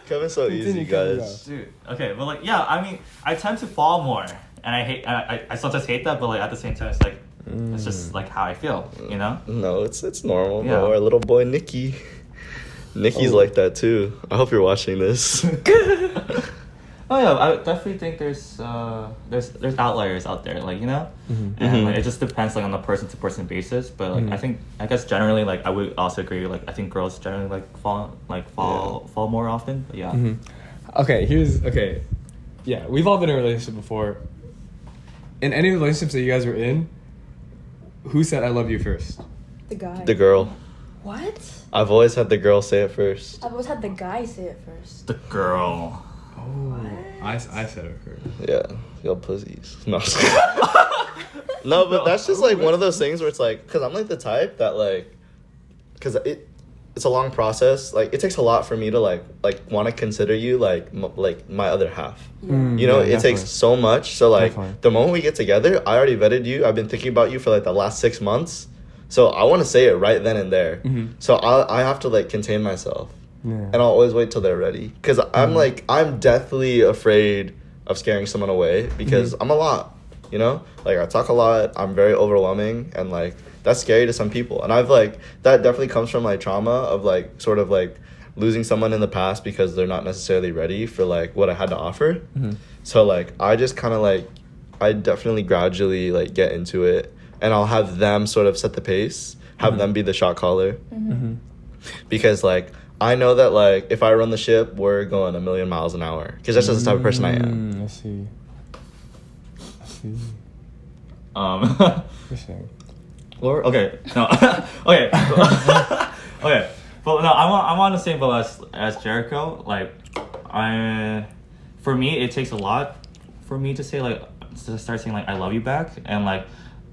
Kevin's so easy, Kevin, guys. Dude. Okay, but like yeah, I mean, I tend to fall more, and I sometimes hate that, but like at the same time, it's like it's just like how I feel, you know? No, it's normal, Yeah. bro. Our little boy Nikki's like that too. I hope you're watching this. Oh yeah, I definitely think there's outliers out there, like you know, and like, it just depends like on a person to person basis. But like I guess generally like I would also agree like I think girls generally like fall more often. But yeah. Okay. Yeah, we've all been in a relationship before. In any relationships that you guys were in, who said "I love you" first? The guy. The girl. What? I've always had the girl say it first. I've always had the guy say it first. The girl. Oh, I said it first. Yeah, y'all pussies. No, no, but that's just like one of those things where it's like, cause I'm like the type that like, cause it's a long process. Like it takes a lot for me to like want to consider you like my other half. You know, it takes so much. So like the moment we get together, I already vetted you. I've been thinking about you for like the last 6 months. So I want to say it right then and there. So I have to like contain myself. Yeah. And I'll always wait till they're ready. Because I'm deathly afraid of scaring someone away because I'm a lot, you know? Like, I talk a lot, I'm very overwhelming, and, like, that's scary to some people. And I've, like, that definitely comes from my trauma of, like, sort of, like, losing someone in the past because they're not necessarily ready for, like, what I had to offer. So, like, I just kind of, like, I definitely gradually, like, get into it, and I'll have them sort of set the pace, have them be the shot caller. Because, like, I know that, like, if I run the ship, we're going 1,000,000 miles an hour. Because that's just the type of person I am. I see. Interesting. Or okay, no, okay, okay. But no, I'm on the same boat as Jericho. Like, for me, it takes a lot for me to say like to start saying like I love you back, and like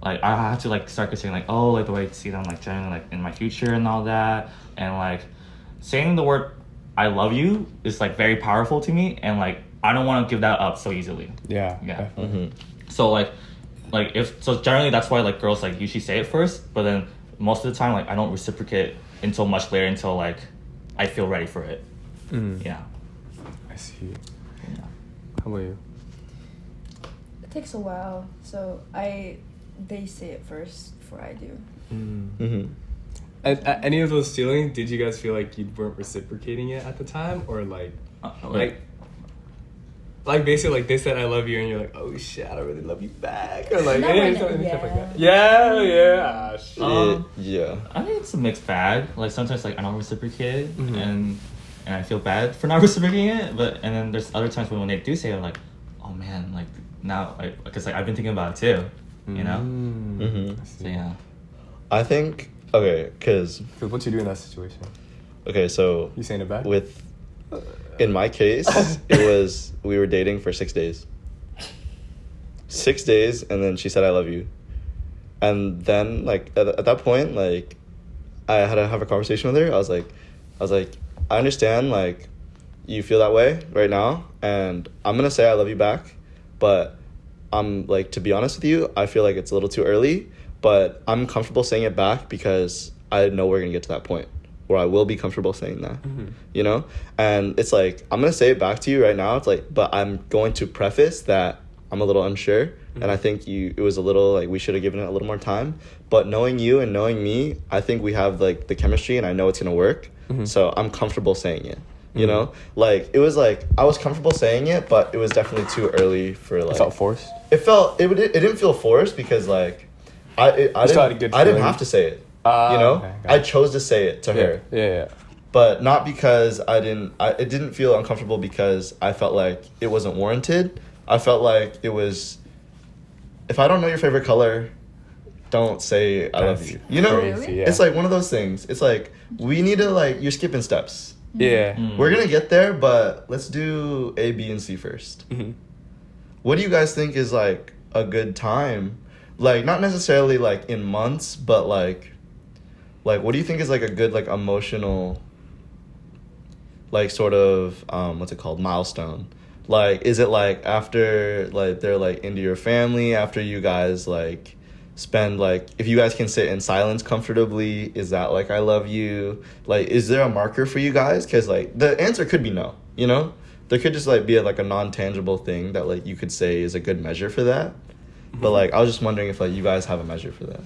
I have to like start saying like oh like the way I see them like generally like in my future and all that, and like saying the word I love you is like very powerful to me, and like I don't want to give that up so easily. Yeah. Yeah. Definitely. So like if so generally that's why like girls like usually say it first, but then most of the time like I don't reciprocate until much later, until like I feel ready for it. Yeah. I see. Yeah. How about you? It takes a while, so they say it first before I do. Mm-hmm. At any of those feelings, did you guys feel like you weren't reciprocating it at the time, or like basically like they said I love you and you're like, oh shit, I don't really love you back, or like Not any right stuff now, like that. yeah. Yeah. Shit. Yeah. I think it's a mixed bag. Like sometimes like I don't reciprocate it, and I feel bad for not reciprocating it. But and then there's other times when they do say it, I'm like, oh man, like now, because like I've been thinking about it too, you know. Mm-hmm. So yeah. I think okay, cause What you do in that situation? okay, so You saying it back? in my case, it was we were dating for 6 days. 6 days, and then she said I love you, and then like at that point, like I had to have a conversation with her. I was like, I understand like you feel that way right now, and I'm gonna say I love you back, but I'm like, to be honest with you, I feel like it's a little too early, but I'm comfortable saying it back because I know we're gonna get to that point where I will be comfortable saying that, you know? And it's like, I'm gonna say it back to you right now. It's like, but I'm going to preface that I'm a little unsure. And I think it was a little, like, we should have given it a little more time. But knowing you and knowing me, I think we have, like, the chemistry and I know it's gonna work. So I'm comfortable saying it, you know? Like, it was like, I was comfortable saying it, but it was definitely too early for, like. It felt forced? It didn't feel forced because, like, I didn't have to say it. You know, okay, I chose to say it to her. Yeah. But not because it didn't feel uncomfortable because I felt like it wasn't warranted. I felt like it was, if I don't know your favorite color, don't say I love you. You know? Crazy, yeah. It's like one of those things. It's like, we need to, like, you're skipping steps. Yeah. We're going to get there, but let's do A, B, and C first. What do you guys think is, like, a good time? Like, not necessarily, like, in months, but, like, what do you think is, like, a good, like, emotional, like, sort of, what's it called, milestone? Like, is it, like, after, like, they're, like, into your family, after you guys, like, spend, like, if you guys can sit in silence comfortably, is that, like, I love you? Like, is there a marker for you guys? Because, like, the answer could be no, you know? There could just, like, be, like, a non-tangible thing that, like, you could say is a good measure for that. But, like, I was just wondering if, like, you guys have a measure for that.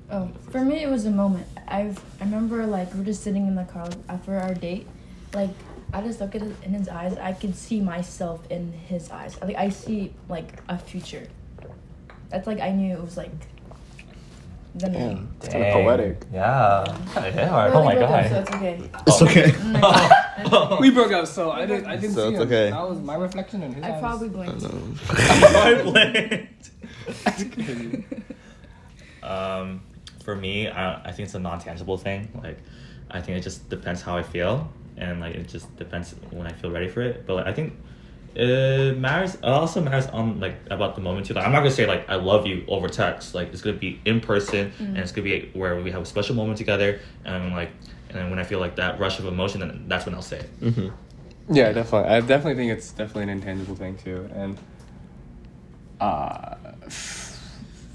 Oh, for me it was a moment. I remember like we're just sitting in the car after our date, like I just look at it in his eyes. I could see myself in his eyes. Like I see like a future. That's like I knew it was like. The name. It's kind of poetic. Yeah. Yeah. Well, Oh we my broke up, god. so it's okay. It's okay. We broke up, so I didn't So see it's him. okay. That was my reflection in his I eyes. probably blinked. For me, I think it's a non-tangible thing. Like, I think it just depends how I feel, and like it just depends when I feel ready for it. But like, I think it matters. It also matters on like about the moment too. Like, I'm not gonna say like I love you over text. Like, it's gonna be in person, and it's gonna be where we have a special moment together. And then when I feel like that rush of emotion, then that's when I'll say it. Yeah, definitely. I definitely think it's definitely an intangible thing too, and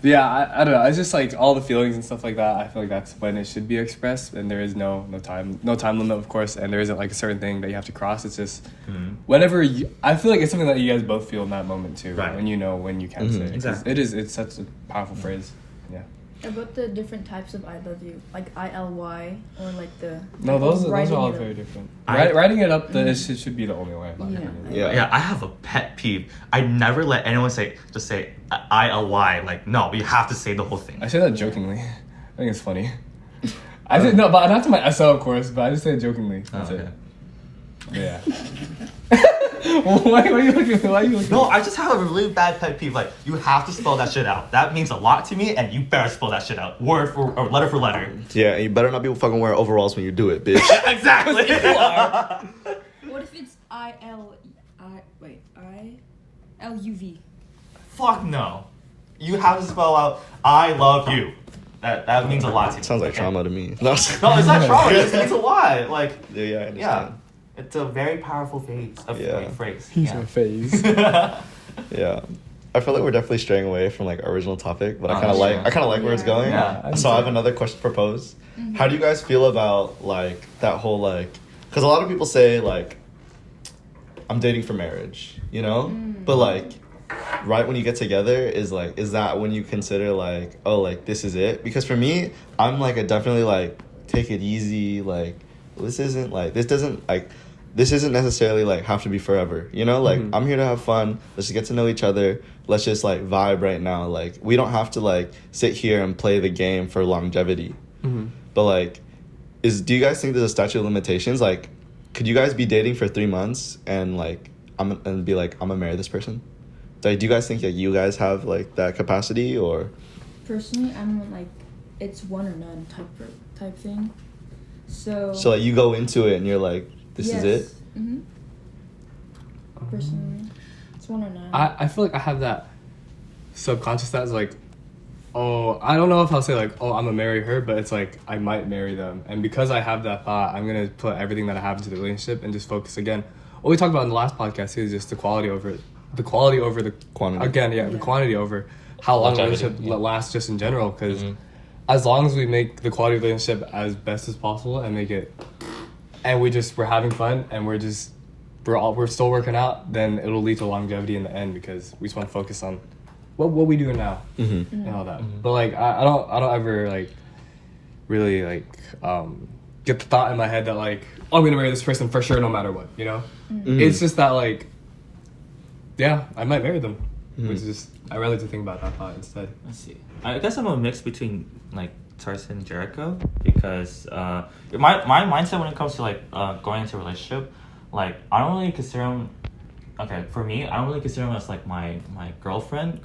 yeah, I don't know. It's just like all the feelings and stuff like that. I feel like that's when it should be expressed, and there is no time limit, of course, and there isn't like a certain thing that you have to cross. It's just whatever. I feel like it's something that you guys both feel in that moment too, Right. when you know when you can say it. 'Cause Exactly. It's such a powerful phrase. Yeah. About the different types of I love you, like ILY or like the. No, those are writing all it up. very different. I- Writing it up, it should be the only way. In my Yeah. opinion. Yeah. I have a pet peeve. I never let anyone say ILY. Like, no, you have to say the whole thing. I say that jokingly. I think it's funny. I say no, but not to my SO, of course. But I just say it jokingly. That's okay. it. Yeah. Why are you looking? Why are you looking? No, I just have a really bad pet peeve. Like, you have to spell that shit out. That means a lot to me, and you better spell that shit out, word for or letter for letter. Yeah, and you better not be fucking wearing overalls when you do it, bitch. Exactly. What if it's ILUV? Fuck no. You have to spell out I love you. That means a lot to me. Sounds like trauma to me. No, No, it's not trauma. It just means a lot. Like, yeah, I yeah, understand. it's a very powerful phrase. Yeah. Phrase. He's Yeah. my face. Yeah. I feel like we're definitely straying away from like our original topic, but I kind of like where it's Yeah. going. Yeah. So I have another question to propose. How do you guys feel about like that whole like? Because a lot of people say like, I'm dating for marriage, you know, but like, right when you get together is that when you consider like, oh, like this is it? Because for me, I'm like a definitely like take it easy, like this isn't necessarily like have to be forever, you know, like I'm here to have fun, let's just get to know each other, let's just like vibe right now, like we don't have to like sit here and play the game for longevity. But like do you guys think there's a statute of limitations? Like could you guys be dating for 3 months and like be like I'm gonna marry this person? Like, do you guys think that you guys have like that capacity? Or Personally, I'm like, it's one or none type thing. So like you go into it and you're like, this is it? Personally, it's one or none. I feel like I have that subconscious that's like, oh, I don't know if I'll say like, oh, I'm gonna marry her, but it's like I might marry them, and because I have that thought, I'm gonna put everything that I have into the relationship and just focus again. What we talked about in the last podcast is just the quality over the Quantity. Again, the quantity over how long the Longevity, relationship lasts, just in general. Because as long as we make the quality of the relationship as best as possible and make it, and we're having fun and we're still working out, then it'll lead to longevity in the end because we just want to focus on what we do now and all that. But like I don't ever like really like get the thought in my head that like, oh, I'm gonna marry this person for sure no matter what, you know. It's just that like, yeah, I might marry them, which is just I rather to think about that thought instead. Let's see. I guess I'm a mix between like Tarson and Jericho because my mindset when it comes to like going into a relationship, like I don't really consider them. Okay, for me, I don't really consider them as like my girlfriend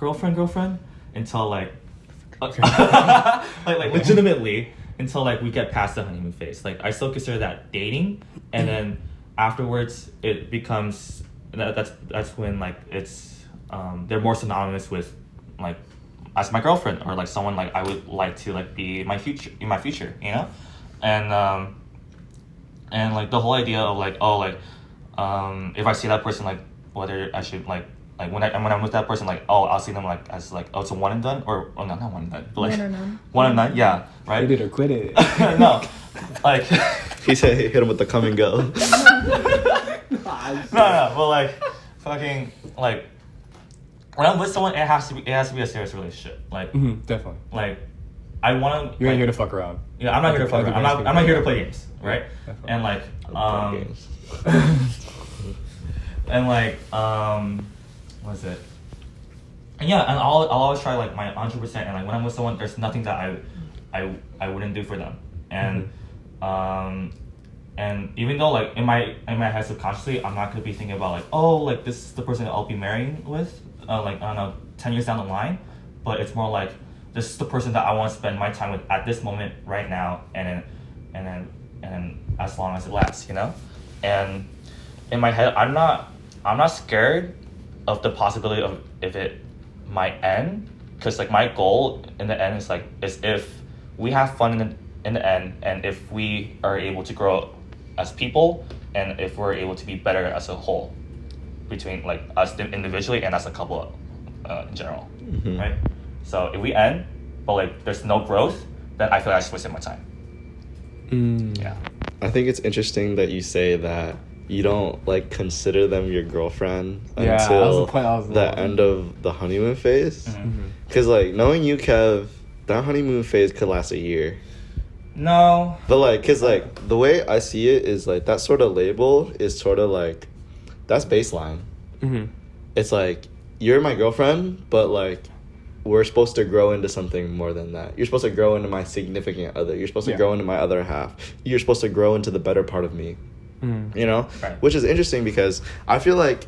until like like legitimately until like we get past the honeymoon phase. Like I still consider that dating, and then afterwards it becomes that's when like it's they're more synonymous with like as my girlfriend or like someone like I would like to like be in my future, you know, and like the whole idea of like, oh, like if I see that person, like whether I should like when I'm with that person, like, oh, I'll see them like as like, oh, it's a one and done, or oh no, not one and done, but like One or none. one and none, yeah, right. Quit it or quit it. No, like He said hit him with the come and go. no, but like fucking like when I'm with someone, it has to be a serious relationship. Like Definitely. like I want to. You ain't here to fuck around. Yeah, I'm not here to fuck Play around. games. I'm not here to play games, right? Definitely. And like Games. and like what is it? And yeah, and I'll always try like my 100%. And like when I'm with someone, there's nothing that I wouldn't do for them. And and even though like in my head subconsciously, I'm not gonna be thinking about like, oh, like this is the person that I'll be marrying with, like I don't know, 10 years down the line. But it's more like this is the person that I want to spend my time with at this moment right now, and then as long as it lasts, you know. And in my head, I'm not scared of the possibility of if it might end, because like my goal in the end is if we have fun in the end, and if we are able to grow as people, and if we're able to be better as a whole, between like us individually and as a couple in general, right? So if we end, but like there's no growth, then I feel like I just wasted my time. Yeah. I think it's interesting that you say that you don't like consider them your girlfriend Yeah, that was until the point I was the end of the honeymoon phase. Because like knowing you, Kev, that honeymoon phase could last a year. No. But like, cause like the way I see it is like that sort of label is sort of like that's baseline. It's like you're my girlfriend, but like we're supposed to grow into something more than that. You're supposed to grow into my significant other. You're supposed to grow into my other half. You're supposed to grow into the better part of me. You know, Right. which is interesting because I feel like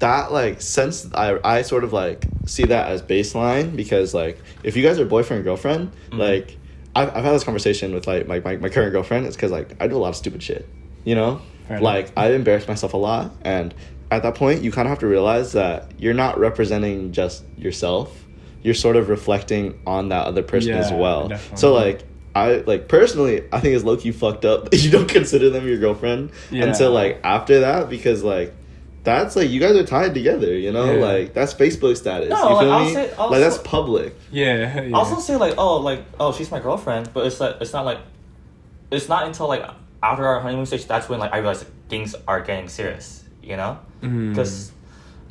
that like since I sort of like see that as baseline, because like if you guys are boyfriend and girlfriend, like I've had this conversation with like my current girlfriend. It's because like I do a lot of stupid shit, you know. Fair like enough. I embarrass myself a lot, and at that point you kind of have to realize that you're not representing just yourself. You're sort of reflecting on that other person as Yeah, well. definitely. So like I like personally I think it's low-key fucked up that you don't consider them your girlfriend Yeah. until like after that, because like that's like you guys are tied together, you know? Yeah. Like that's Facebook status. No, you like, feel I'll me? say- I'll like that's say- public. Yeah. I also say like she's my girlfriend, but it's not until like after our honeymoon stage that's when like I realized things are getting serious, you know? Because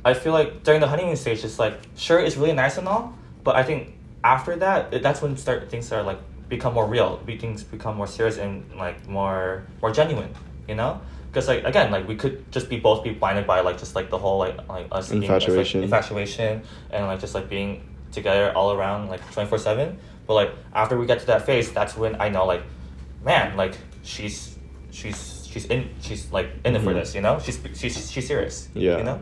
I feel like during the honeymoon stage it's like sure it's really nice and all, but I think after that that's when things start like become more real, things become more serious and like more genuine, you know? Because like again, like we could just be blinded by like just like the whole like us Infatuation. infatuation and like just like being together all around like 24/7. But like after we get to that phase, that's when I know like, man, like she's like in it for this, you know? She's serious. Yeah. You know?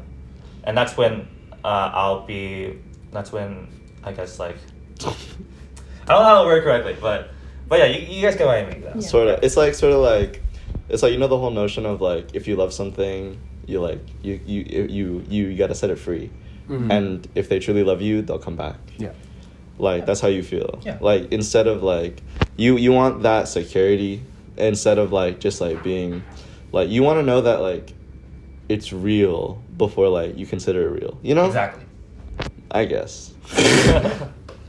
And that's when that's when I guess like I don't know how to word correctly, but yeah, you guys get what I mean though. Yeah. Sorta. It's like you know the whole notion of like if you love something, you like you gotta set it free. And if they truly love you, they'll come back. Yeah. Like that's how you feel. Yeah. Like instead of like you want that security instead of like just like being like you want to know that like it's real before like you consider it real. You know? Exactly. I guess.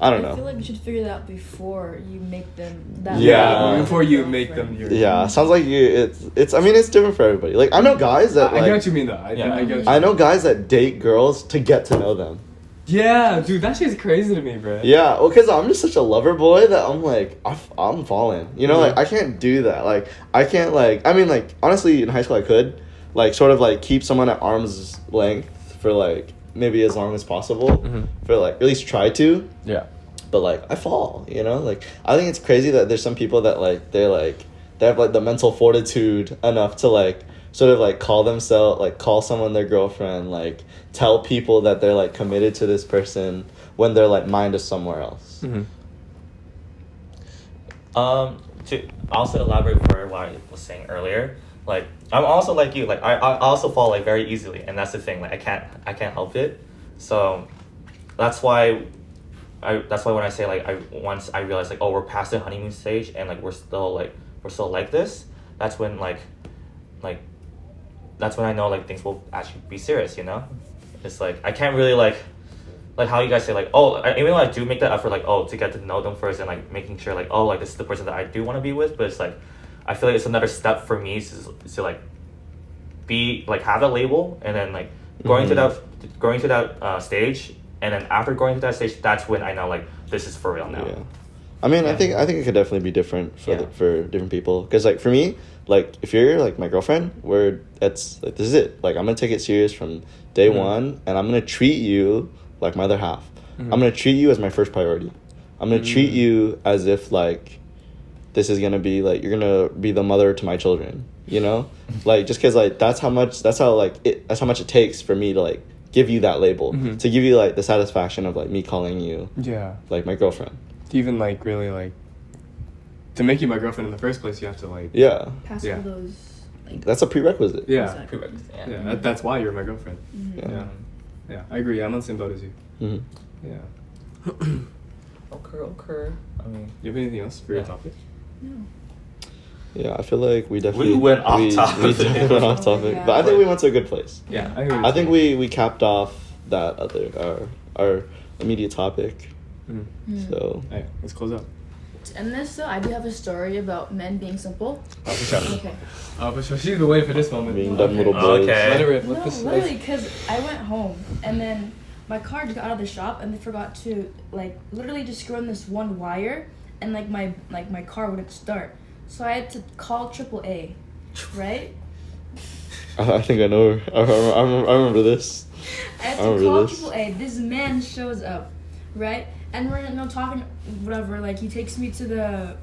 I don't I feel know. like you should figure that out before you make them that. Yeah. Before you make them your. Yeah, sounds like it's I mean it's different for everybody. Like I know guys that I like get what you mean though. I get what you I know guys that date girls to get to know them. Yeah, dude, that shit's crazy to me, bro. Yeah, well, because I'm just such a lover boy that I'm like, I'm falling. You know, like, I can't do that. Like, I can't, like, I mean, like, honestly, in high school I could, like, sort of, like, keep someone at arm's length for, like, maybe as long as possible. For, like, at least try to. Yeah. But, like, I fall, you know? Like, I think it's crazy that there's some people that, like, they have, like, the mental fortitude enough to, like, sort of, like, call someone their girlfriend, like, tell people that they're like committed to this person when their like mind is somewhere else. To also elaborate for what I was saying earlier, like I'm also like you, like I also fall like very easily, and that's the thing, like I can't help it. So that's why when I say like once I realize like, oh, we're past the honeymoon stage and like we're still like this, that's when that's when I know like things will actually be serious, you know? It's like I can't really like how you guys say like, oh, even though I do make that effort like, oh, to get to know them first and like making sure like, oh, like this is the person that I do want to be with, but it's like I feel like it's another step for me to like be like have a label and then like going to that stage, and then after going to that stage, that's when I know like this is for real now. Yeah. I mean, I think it could definitely be different for different people. Because like for me, like if you're like my girlfriend, this is it. Like I'm gonna take it serious from day one, and I'm gonna treat you like my other half. I'm gonna treat you as my first priority. I'm gonna treat you as if like this is gonna be like you're gonna be the mother to my children. You know, like just because like that's how much it takes for me to like give you that label, to give you like the satisfaction of like me calling you like my girlfriend. To even like really like to make you my girlfriend in the first place, you have to like Pass all those. Like, that's a prerequisite. Exactly. That's why you're my girlfriend. Yeah, I agree. I'm on the same boat as you. Yeah. Okay. I mean, You have anything else for your topic? No. Yeah, I feel like we definitely went off topic. We definitely went off topic, Yeah. but I think we went to a good place. Yeah, I agree. I think we capped off that other our immediate topic. So Alright, let's close up. To end this though, I do have a story about men being simple. Oh, for sure. Okay. Oh, for sure. She's been waiting for this moment. being dumb little boys. Okay. Let her rip. No, literally, because I went home and then my car just got out of the shop and they forgot to like literally just screw in this one wire and like my car wouldn't start. So I had to call AAA, right? I think I know her. I remember this. I had I to remember call this. AAA. This man shows up, right? And we're talking whatever. Like he takes me to the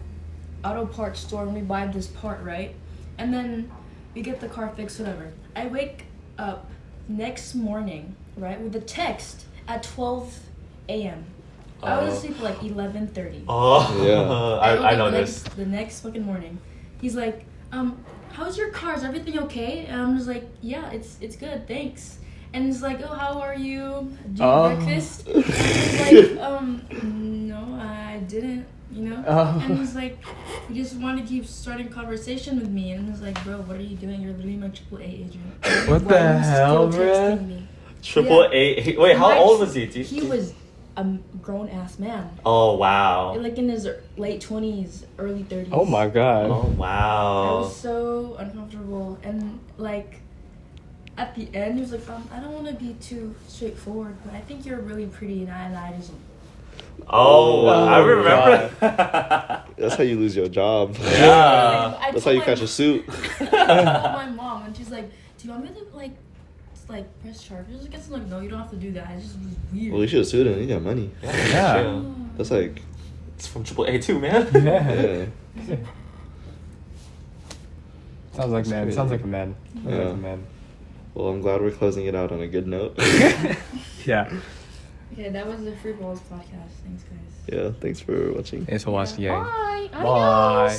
auto parts store and we buy this part, right? And then we get the car fixed, whatever. I wake up next morning, right, with a text at 12 a.m. I was asleep at like 11:30. oh Yeah. I know this. The next fucking morning, he's like, how's your car? Is everything okay? And I'm just like, yeah, it's good, thanks. And he's like, oh, how are you? Did you eat breakfast? And I was like, no, I didn't. you know? Oh. And he's like, he just wanted to keep starting conversation with me. And I was like, bro, what are you doing? You're literally my AAA agent. What Why the are you hell, still bruh? texting me? Triple Yeah. A. Wait, how Like, old was he? He was a grown ass man. Oh wow. Like in his late 20s, early 30s. Oh my god. Oh I wow. was so uncomfortable. And like, at the end, he was like, I don't want to be too straightforward, but I think you're really pretty. And I just. Oh, I Oh, remember. That's how you lose your job. Yeah. I That's told how you my catch a suit. I told my mom, and she's like, "Do you want me to like press charges against him?" Like, no, you don't have to do that. It just was weird. Well, you should have sued him. He got money. Yeah. True. That's like, It's from Triple A too, man. Yeah. yeah. Sounds like man. Sounds like a man. Sounds like Yeah. a man. Well, I'm glad we're closing it out on a good note. Yeah. Okay, that was the Freeballs podcast. Thanks, guys. Yeah, thanks for watching. Thanks for watching, gang. Bye. Bye.